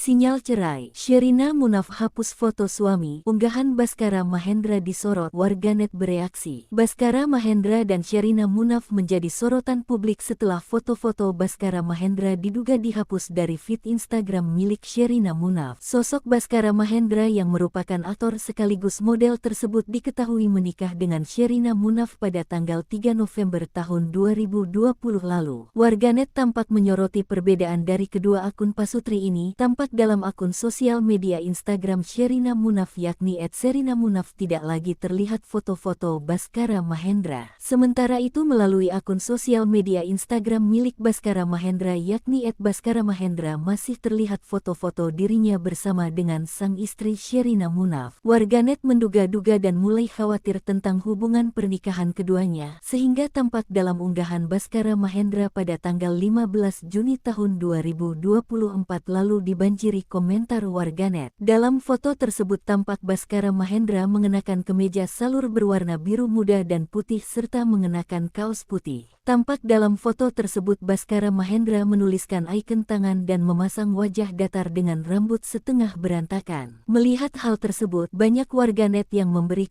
Sinyal cerai, Sherina Munaf hapus foto suami, unggahan Baskara Mahendra disorot, warganet bereaksi. Baskara Mahendra dan Sherina Munaf menjadi sorotan publik setelah foto-foto Baskara Mahendra diduga dihapus dari feed Instagram milik Sherina Munaf. Sosok Baskara Mahendra yang merupakan aktor sekaligus model tersebut diketahui menikah dengan Sherina Munaf pada tanggal 3 November tahun 2020 lalu. Warganet tampak menyoroti perbedaan dari kedua akun pasutri ini. Tampak dalam akun sosial media Instagram Sherina Munaf yakni @SherinaMunaf tidak lagi terlihat foto-foto Baskara Mahendra. Sementara itu melalui akun sosial media Instagram milik Baskara Mahendra yakni @Baskara Mahendra masih terlihat foto-foto dirinya bersama dengan sang istri Sherina Munaf. Warganet menduga-duga dan mulai khawatir tentang hubungan pernikahan keduanya sehingga tampak dalam unggahan Baskara Mahendra pada tanggal 15 Juni tahun 2024 lalu dibanjiri komentar warganet. Dalam foto tersebut tampak Baskara Mahendra mengenakan kemeja salur berwarna biru muda dan putih serta mengenakan kaos putih. Tampak dalam foto tersebut Baskara Mahendra menuliskan ikon tangan dan memasang wajah datar dengan rambut setengah berantakan. Melihat hal tersebut, banyak warganet yang memberi